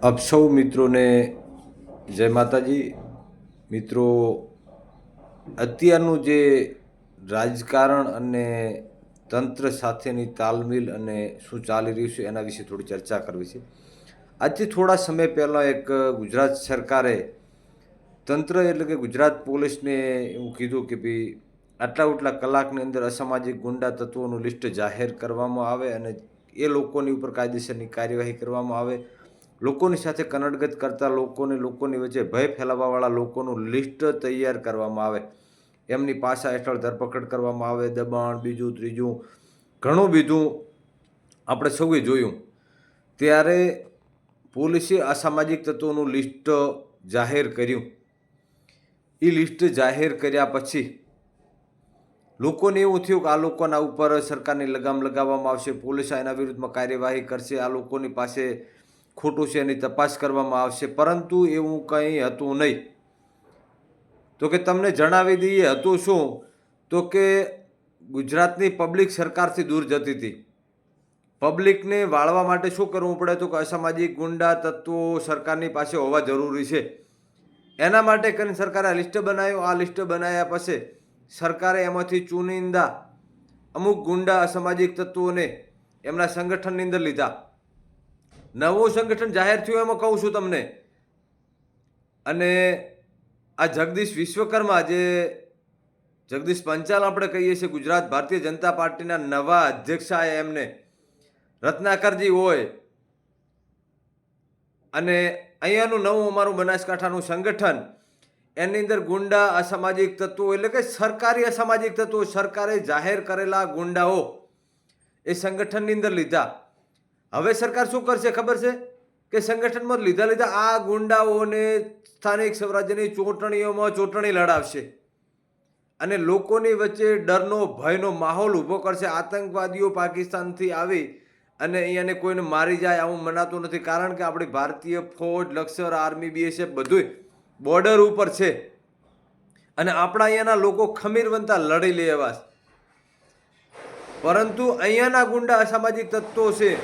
આપ સૌ મિત્રોને જય માતાજી. મિત્રો, અત્યારનું જે રાજકારણ અને તંત્ર સાથેની તાલમેલ અને શું ચાલી રહ્યું છે એના વિશે થોડી ચર્ચા કરવી છે. આજથી થોડા સમય પહેલાં એક ગુજરાત સરકારે તંત્ર એટલે કે ગુજરાત પોલીસને એવું કીધું કે ભાઈ આટલા કલાકની અંદર અસામાજિક ગુંડા તત્વોનું લિસ્ટ જાહેર કરવામાં આવે અને એ લોકોની ઉપર કાયદેસરની કાર્યવાહી કરવામાં આવે. લોકોની સાથે કનડગત કરતા લોકોની વચ્ચે ભય ફેલાવવાવાળા લોકોનું લિસ્ટ તૈયાર કરવામાં આવે. એમની પાસા હેઠળ ધરપકડ કરવામાં આવે. દબાણ બીજું ત્રીજું ઘણું બીજું આપણે સૌએ જોયું. ત્યારે પોલીસે અસામાજિક તત્વોનું લિસ્ટ જાહેર કર્યું. એ લિસ્ટ જાહેર કર્યા પછી લોકોને એવું થયું કે આ લોકોના ઉપર સરકારની લગામ લગાવવામાં આવશે, પોલીસ એના વિરુદ્ધમાં કાર્યવાહી કરશે, આ લોકોની પાસે ખોટું છે એની તપાસ કરવામાં આવશે. પરંતુ એવું કંઈ હતું નહીં. તો કે તમને જણાવી દઈએ હતું શું, તો કે ગુજરાતની પબ્લિક સરકારથી દૂર જતી હતી. પબ્લિકને વાળવા માટે શું કરવું પડે તો કે અસામાજિક ગુંડા તત્વો સરકારની પાસે હોવા જરૂરી છે. એના માટે કરીને સરકારે આ લિસ્ટ બનાવ્યું. આ લિસ્ટ બનાવ્યા પછી સરકારે એમાંથી ચુનિંદા અમુક ગુંડા અસામાજિક તત્વોને એમના સંગઠનની અંદર લીધા. નવું સંગઠન જાહેર થયું એમાં કહું છું તમને. અને આ જગદીશ વિશ્વકર્મા, જે જગદીશ પંચાલ આપણે કહીએ છીએ, ગુજરાત ભારતીય જનતા પાર્ટીના નવા અધ્યક્ષ આયા. એમને રત્નાકરજી હોય અને અહીંયાનું નવું અમારું બનાસકાંઠાનું સંગઠન, એની અંદર ગુંડા અસામાજિક તત્વો એટલે કે સરકારી અસામાજિક તત્વો, સરકારે જાહેર કરેલા ગુંડાઓ એ સંગઠનની અંદર લીધા. હવે સરકાર શું કરશે ખબર છે કે સંગઠનમાં લીધા આ ગુંડાઓને સ્થાનિક સ્વરાજ્યની ચૂંટણીઓમાં ચૂંટણી લડાવશે અને લોકોની વચ્ચે ડરનો ભયનો માહોલ ઊભો કરશે. આતંકવાદીઓ પાકિસ્તાનથી આવી અને અહીંયાને કોઈને મારી જાય આવું મનાતું નથી. કારણ કે આપણી ભારતીય ફૌજ, લશ્કર, આર્મી, બીએસએફ બધું બોર્ડર ઉપર છે અને આપણા અહીંયાના લોકો ખમીરવંતા લડી લે એવા. પરંતુ અહીંયાના ગુંડા અસામાજિક તત્વો છે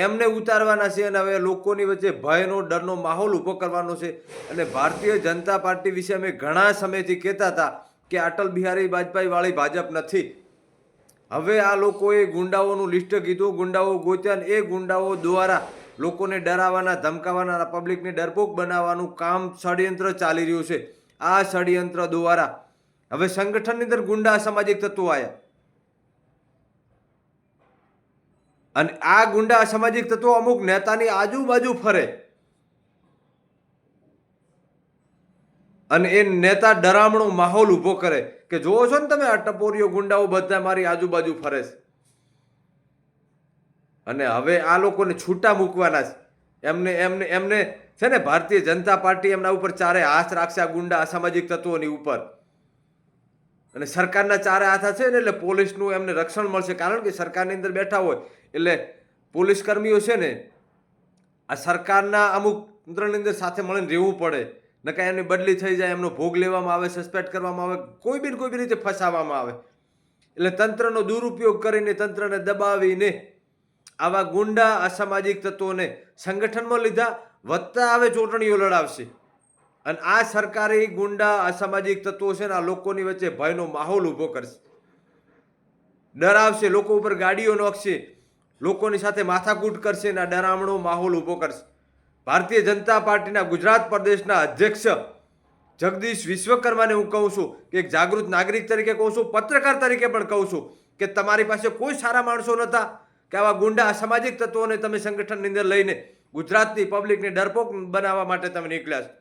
એમને ઉતારવાના છે અને હવે લોકોની વચ્ચે ભયનો ડરનો માહોલ ઊભો કરવાનો છે. અને ભારતીય જનતા પાર્ટી વિશે અમે ઘણા સમયથી કહેતા હતા કે અટલ બિહારી વાજપેયી વાળી ભાજપ નથી. હવે આ લોકોએ ગુંડાઓનું લિસ્ટ કીધું, ગુંડાઓ ગોત્યા અને એ ગુંડાઓ દ્વારા લોકોને ડરાવવાના, ધમકાવવાના, પબ્લિકને ડરપોક બનાવવાનું કામ, ષડયંત્ર ચાલી રહ્યું છે. આ ષડયંત્ર દ્વારા હવે સંગઠનની અંદર ગુંડા અસામાજિક તત્વો આવ્યા અને આ ગુંડા અસામાજિક તત્વો અમુક નેતાની આજુબાજુ ફરે અને એ નેતા ડરામણો માહોલ ઊભો કરે કે જોવો છો ને તમે, આ ટપોરીઓ ગુંડાઓ બધા મારી આજુબાજુ ફરે છે અને હવે આ લોકોને છૂટા મૂકવાના છે. એમને એમને એમને છે ને ભારતીય જનતા પાર્ટી એમના ઉપર ચારે હાથ રાખશે, આ ગુંડા અસામાજિક તત્વોની ઉપર. અને સરકારના ચારે હાથ છે ને એટલે પોલીસનું એમને રક્ષણ મળશે. કારણ કે સરકારની અંદર બેઠા હોય એટલે પોલીસ કર્મીઓ છે ને આ સરકારના અમુક તંત્રની અંદર સાથે મળીને રહેવું પડે. નકા એમની બદલી થઈ જાય, એમનો ભોગ લેવામાં આવે, સસ્પેન્ડ કરવામાં આવે, કોઈ બી રીતે ફસાવવામાં આવે. એટલે તંત્રનો દુરુપયોગ કરીને, તંત્રને દબાવીને આવા ગુંડા અસામાજિક તત્વોને સંગઠનમાં લીધા. વધતા આવે ચૂંટણીઓ લડાવશે અને આ સરકારે ગુંડા અસામાજિક તત્વો છે ને આ લોકોની વચ્ચે ભયનો માહોલ ઊભો કરશે, ડરાવશે, લોકો ઉપર ગાડીઓ નોખશે, લોકોની સાથે માથાકૂટ કરશે અને આ ડરામણો માહોલ ઊભો કરશે. ભારતીય જનતા પાર્ટીના ગુજરાત પ્રદેશના અધ્યક્ષ જગદીશ વિશ્વકર્માને હું કહું છું કે એક જાગૃત નાગરિક તરીકે કહું છું, પત્રકાર તરીકે પણ કહું છું કે તમારી પાસે કોઈ સારા માણસો નહોતા કે આવા ગુંડા અસામાજિક તત્વોને તમે સંગઠનની અંદર લઈને ગુજરાતની પબ્લિકને ડરપોક બનાવવા માટે તમે નીકળ્યા છો.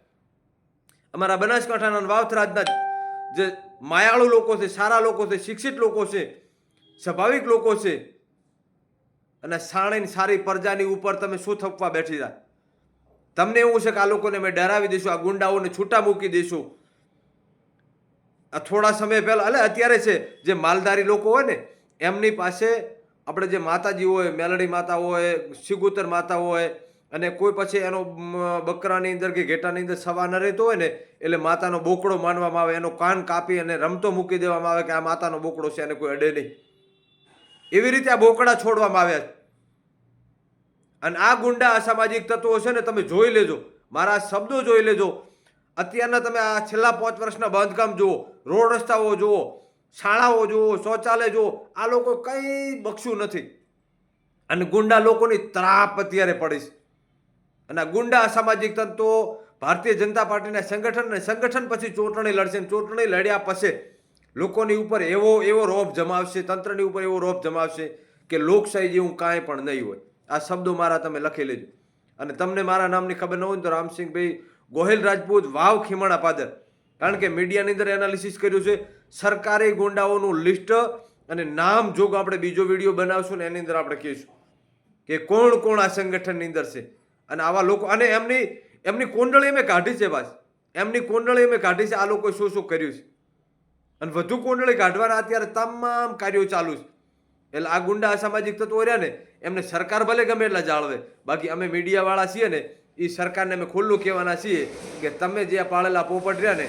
અમારા બનાસકાંઠાના વાવથરાજના જે માયાળુ લોકો છે, સારા લોકો છે, શિક્ષિત લોકો છે, સ્વાભાવિક લોકો છે અને સાણી સારી પ્રજાની ઉપર તમે શું થપવા બેઠી જાય. તમને એવું છે કે આ લોકોને અમે ડરાવી દઈશું, આ ગુંડાઓને છૂટા મૂકી દઈશું. આ થોડા સમય પહેલા એટલે અત્યારે છે જે માલધારી લોકો હોય ને એમની પાસે આપણે જે માતાજી હોય, મેલડી માતા હોય, સિગુતર માતા હોય અને કોઈ પછી એનો બકરાની અંદર કે ઘેટાની અંદર સવા ન રહેતો હોય ને એટલે માતાનો બોકડો માનવામાં આવે, એનો કાન કાપી અને રમતો મૂકી દેવામાં આવે કે આ માતાનો બોકડો છે અને કોઈ અડે નહીં. એવી રીતે આ બોકડા છોડવામાં આવ્યા. અને આ ગુંડા અસામાજિક તત્વો છે ને, તમે જોઈ લેજો, મારા શબ્દો જોઈ લેજો. અત્યારના તમે આ છેલ્લા 5 વર્ષના બાંધકામ જુઓ, રોડ રસ્તાઓ જુઓ, શાળાઓ જુઓ, શૌચાલય જુઓ, આ લોકો કંઈ બક્ષું નથી. અને ગુંડા લોકોની ત્રાપ અત્યારે પડી છે. અને આ ગુંડા અસામાજિક તત્વો ભારતીય જનતા પાર્ટીના સંગઠન પછી ચૂંટણી લડશે. ચૂંટણી લડ્યા પછી લોકોની ઉપર એવો રોપ જમાવશે, તંત્રની ઉપર એવો રોપ જમાવશે કે લોકશાહી જેવું કાંઈ પણ નહીં હોય. આ શબ્દો મારા તમે લખી લેજો. અને તમને મારા નામની ખબર ન હોય ને તો રામસિંહભાઈ ગોહિલ રાજપૂત, વાવ ખીમણા પાદર. કારણ કે મીડિયાની અંદર એનાલિસિસ કર્યું છે. સરકારી ગુંડાઓનું લિસ્ટ અને નામ જોગ આપણે બીજો વિડીયો બનાવશું ને એની અંદર આપણે કહીશું કે કોણ કોણ આ સંગઠનની અંદર છે. અને આવા લોકો, અને એમની કુંડળી મેં કાઢી છે ભાઈ, એમની કુંડળી મેં કાઢી છે. આ લોકોએ શું શું કર્યું છે અને વધુ કુંડળી કાઢવાના અત્યારે તમામ કાર્યો ચાલુ છે. એટલે આ ગુંડા અસામાજિક તત્વો રહ્યા ને, એમને સરકાર ભલે ગમે એટલા જાળવે, બાકી અમે મીડિયાવાળા છીએ ને, એ સરકારને અમે ખુલ્લું કહેવાના છીએ કે તમે જે પાળેલા પોપટ રહ્યા ને,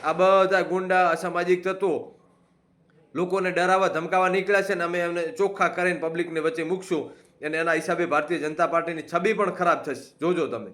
આ બધા ગુંડા અસામાજિક તત્વો લોકોને ડરાવવા ધમકાવા નીકળ્યા છે ને, અમે એમને ચોખ્ખા કરીને પબ્લિકને વચ્ચે મૂકશું. અને એના હિસાબે ભારતીય જનતા પાર્ટીની છબી પણ ખરાબ થશે. જોજો તમે.